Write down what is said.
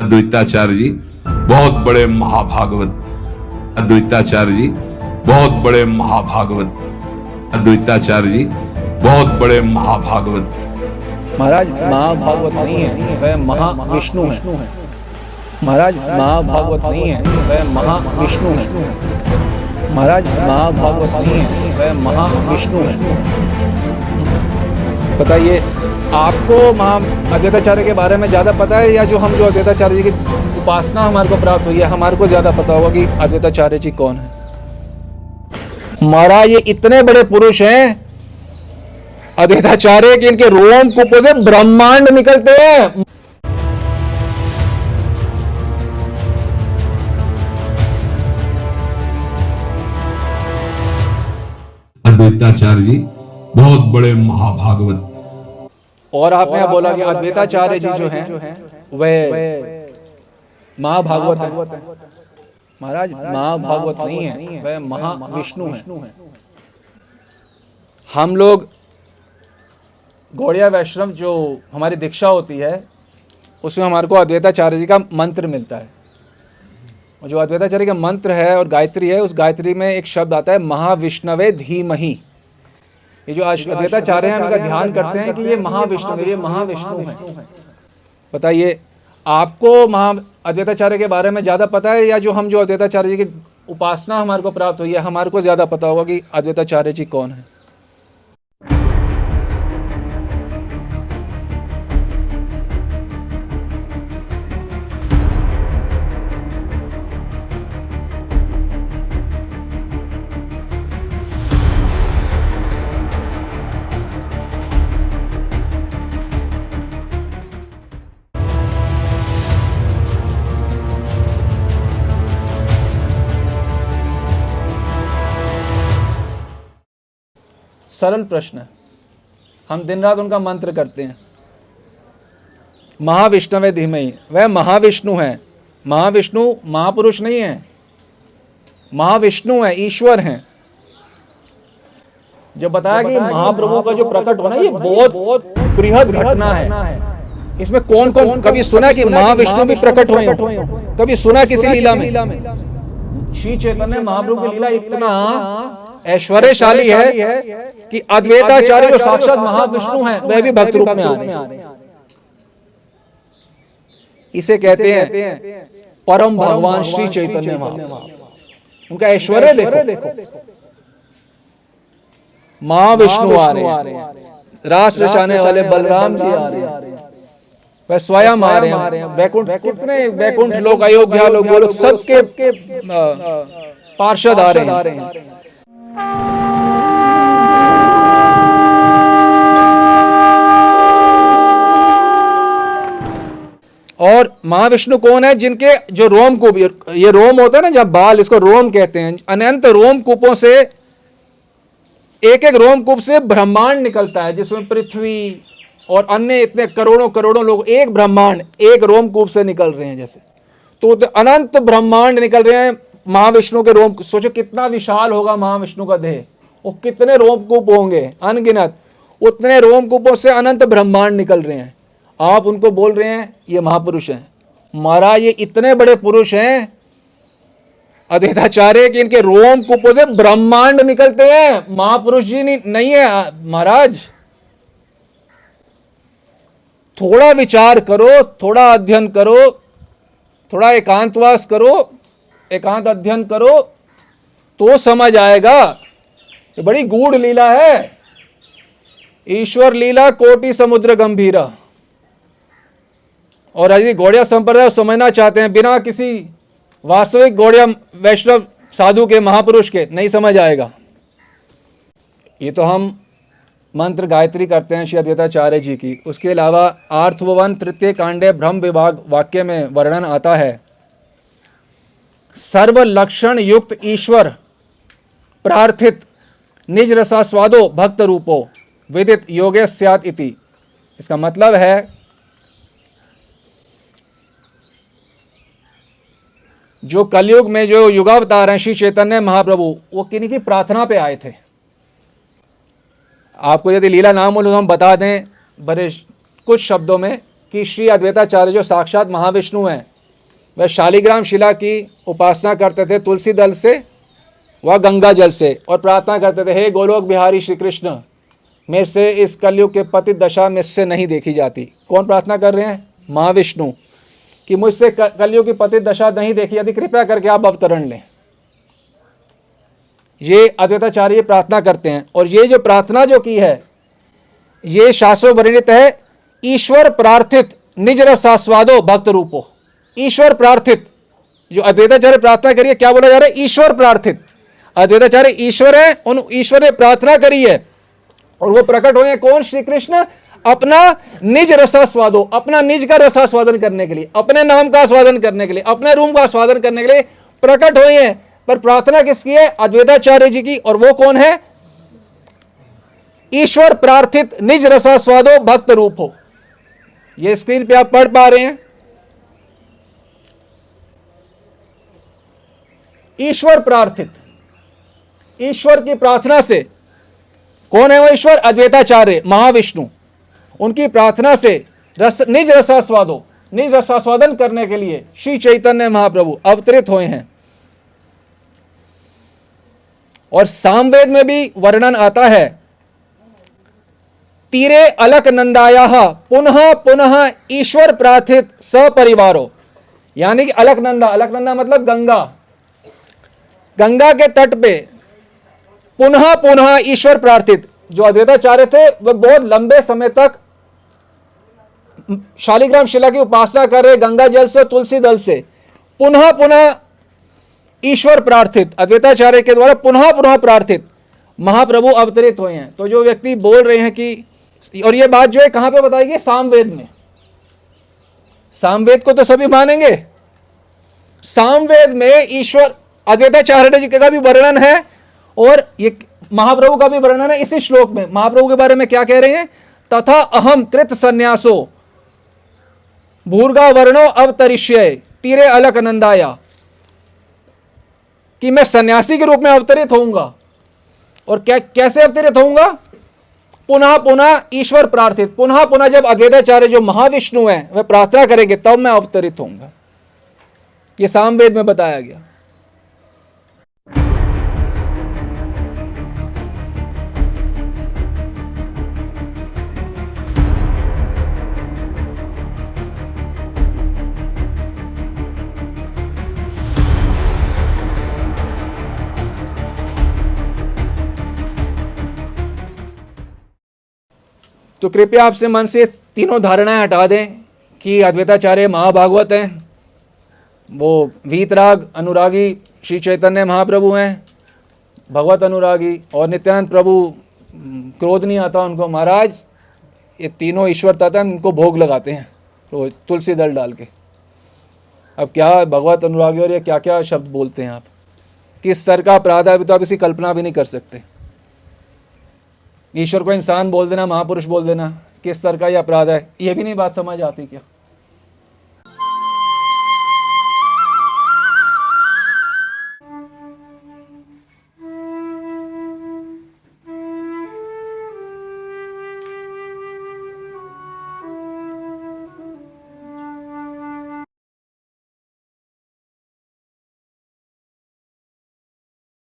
अद्वैताचार्य जी बहुत बड़े महाभागवत। अद्वैताचार्य जी बहुत बड़े महाभागवत। अद्वैताचार्य जी बहुत बड़े महाभागवत। महाराज महाभागवत नहीं है, वह महाविष्णु है। महाराज महाभागवत नहीं है, वह महाविष्णु है। महाराज महाभागवत नहीं है, वह महाविष्णु है। बताइए, आपको अद्वैताचार्य के बारे में ज़्यादा पता है या जो अद्वैताचार्य जी की उपासना हमारे को प्राप्त हुई है, हमारे को ज़्यादा पता होगा कि अद्वैताचार्य जी कौन है? महाराज ये इतने बड़े पुरुष हैं अद्वैताचार्य कि इनके रोम कूपों से ब्रह्मांड निकलते हैं। अद्वैताचार्य जी बहुत बड़े महाभागवत। और आपने बोला कि अद्वैताचार्य जी जो हैं वह महाभागवत है। महाराज महाभागवत नहीं है, वह महाविष्णु है। हम लोग गौड़िया वैष्णव जो हमारी दीक्षा होती है उसमें हमारे को अद्वैताचार्य जी का मंत्र मिलता है। और जो अद्वैताचार्य का मंत्र है और गायत्री है, उस गायत्री में एक शब्द आता है महाविष्णवे धीमहि। ये जो अद्वैताचार्य हैं इनका ध्यान करते हैं कि ये महाविष्णु है। बताइए, आपको अद्वैताचार्य के बारे में ज़्यादा पता है या जो अद्वैताचार्य जी की उपासना हमारे को प्राप्त हुई है, हमारे को ज़्यादा पता होगा कि अद्वैताचार्य जी कौन है? सरल प्रश्न है, हम दिन रात उनका मंत्र करते हैं। महाविष्णवे धीमहि, वह महाविष्णु है। महाविष्णु महापुरुष नहीं है, महाविष्णु है, ईश्वर हैं। जो बताया कि महाप्रभु का जो प्रकट होना ये बहुत बृहद घटना है। इसमें कौन कौन कभी सुना कि महाविष्णु भी प्रकट हुए हो? कभी सुना किसी लीला में? श्री चैतन्य महाप्रभु की लीला इतना ऐश्वर्यशाली है कि अद्वैताचार्य जो साक्षात महाविष्णु हैं वह भी भक्त रूप में आ रहे हैं। इसे कहते हैं परम भगवान श्री चैतन्य महाप्रभु। उनका ऐश्वर्य देखो। महाविष्णु आ रहे हैं, रास रचाने वाले बलराम जी आ रहे हैं, वह स्वयं आ रहे हैं। वैकुंठ, कितने वैकुंठ लोग, अयोध्या लोग, वो लोग सबके पार्षद आ रहे हैं। और महाविष्णु कौन है? जिनके जो रोम कूप, ये रोम होता है ना जब बाल, इसको रोम कहते हैं। अनंत रोम कूपों से एक एक रोम कूप से ब्रह्मांड निकलता है, जिसमें पृथ्वी और अन्य इतने करोड़ों करोड़ों लोग एक ब्रह्मांड एक रोम कूप से निकल रहे हैं। जैसे तो अनंत ब्रह्मांड निकल रहे हैं महाविष्णु के रोम। सोचो कितना विशाल होगा महाविष्णु का देह, वो कितने रोमकूप होंगे, अनगिनत। उतने रोमकूपों से अनंत ब्रह्मांड निकल रहे हैं। आप उनको बोल रहे हैं ये महापुरुष हैं। महाराज ये इतने बड़े पुरुष हैं अद्वैताचार्य कि इनके रोमकूपों से ब्रह्मांड निकलते हैं। महापुरुष जी नहीं है महाराज। थोड़ा विचार करो, थोड़ा अध्ययन करो, थोड़ा एकांतवास करो, एकांत अध्ययन करो तो समझ आएगा। ये बड़ी गूढ़ लीला है। ईश्वर लीला कोटि समुद्र गंभीरा। और यदि गौड़िया संप्रदाय समझना चाहते हैं बिना किसी वास्तविक गौड़िया वैष्णव साधु के, महापुरुष के, नहीं समझ आएगा। ये तो हम मंत्र गायत्री करते हैं श्री अद्वैताचार्य जी की। उसके अलावा आर्थवन तृतीय कांडे ब्रह्म विभाग वाक्य में वर्णन आता है, सर्व लक्षण युक्त ईश्वर प्रार्थित निज रसास्वादो भक्त रूपो विदित योगे स्यात् इति। इसका मतलब है जो कलयुग में जो युगावतार हैं श्री चैतन्य महाप्रभु, वो किन्हीं की प्रार्थना पे आए थे। आपको यदि लीला नाम हो तो हम बता दें बड़े कुछ शब्दों में कि श्री अद्वैताचार्य जो साक्षात महाविष्णु हैं, वह शालिग्राम शिला की उपासना करते थे तुलसी दल से व गंगा जल से, और प्रार्थना करते थे, हे गोलोक बिहारी श्री कृष्ण, में से इस कलयुग के पतित दशा मुझसे नहीं देखी जाती। कौन प्रार्थना कर रहे हैं? महाविष्णु, कि मुझसे कलयुग की पतित दशा नहीं देखी जाती, कृपया करके आप अवतरण लें। ये अद्वैताचार्य प्रार्थना करते हैं। और ये जो प्रार्थना जो की है, ये शास्त्रों वर्णित है, ईश्वर प्रार्थित निज रसास्वादो भक्त रूपो। ईश्वर प्रार्थित, जो अद्वैताचार्य प्रार्थना करिए, क्या बोला जा रहा है? ईश्वर प्रार्थित। अद्वैताचार्य ईश्वर है, उन ईश्वर ने प्रार्थना करी है और वो प्रकट हुए हैं। कौन? श्री कृष्ण, अपना निज रसास्वादो, अपना निज का रसास्वादन करने के लिए, अपने नाम का आस्वादन करने के लिए, अपने रूम का आस्वादन करने के लिए प्रकट हुए हैं। पर प्रार्थना किसकी है? अद्वैताचार्य जी की। और वो कौन है? ईश्वर प्रार्थित निज रसास्वादो भक्त रूप हो। ये स्क्रीन पे आप पढ़ पा रहे हैं। ईश्वर प्रार्थित, ईश्वर की प्रार्थना से, कौन है वो ईश्वर? अद्वैताचार्य महाविष्णु। उनकी प्रार्थना से निज रसास्वादो, निज रसास्वादन करने के लिए श्री चैतन्य महाप्रभु अवतरित हुए हैं। और सामवेद में भी वर्णन आता है, तीरे अलकनंदाया पुनः पुनः ईश्वर प्रार्थित सपरिवारो। यानी कि अलकनंदा, अलकनंदा मतलब गंगा, गंगा के तट पे पुनः पुनः ईश्वर प्रार्थित। जो अद्वैताचार्य थे वह बहुत लंबे समय तक शालिग्राम शिला की उपासना कर रहे, गंगा जल से, तुलसी दल से, पुनः पुनः ईश्वर प्रार्थित, अद्वैताचार्य के द्वारा पुनः पुनः प्रार्थित महाप्रभु अवतरित हुए हैं। तो जो व्यक्ति बोल रहे हैं कि, और ये बात जो है कहां पे बताई गई? सामवेद में। सामवेद को तो सभी मानेंगे। सामवेद में ईश्वर अद्वैताचार्य जी का भी वर्णन है और ये महाप्रभु का भी वर्णन है। इसी श्लोक में महाप्रभु के बारे में क्या कह रहे हैं? तथा अहम कृत संन्यासो भूर्गा वर्णो अवतरिष्य तीरे अलकनंदाया, कि मैं सन्यासी के रूप में अवतरित होऊंगा। और कैसे अवतरित होऊंगा? पुनः पुनः ईश्वर प्रार्थित, पुनः पुनः जब अद्वैताचार्य जो महाविष्णु हैं वह प्रार्थना करेंगे तब मैं अवतरित होऊंगा। ये सामवेद में बताया गया। तो कृपया आपसे मन से तीनों धारणाएं हटा दें कि अद्वैताचार्य महाभागवत हैं, वो वीतराग अनुरागी श्री चैतन्य महाप्रभु हैं, भगवत अनुरागी, और नित्यानंद प्रभु क्रोध नहीं आता उनको, महाराज ये तीनों ईश्वर तत्व हैं, इनको भोग लगाते हैं तो तुलसी दल डाल के। अब क्या भगवत अनुरागी और ये क्या क्या शब्द बोलते हैं आप, किस स्तर का अपराध है, अभी तो आप इसी कल्पना भी नहीं कर सकते। ईश्वर को इंसान बोल देना, महापुरुष बोल देना, किस स्तर का ये अपराध है, ये भी नहीं बात समझ आती क्या?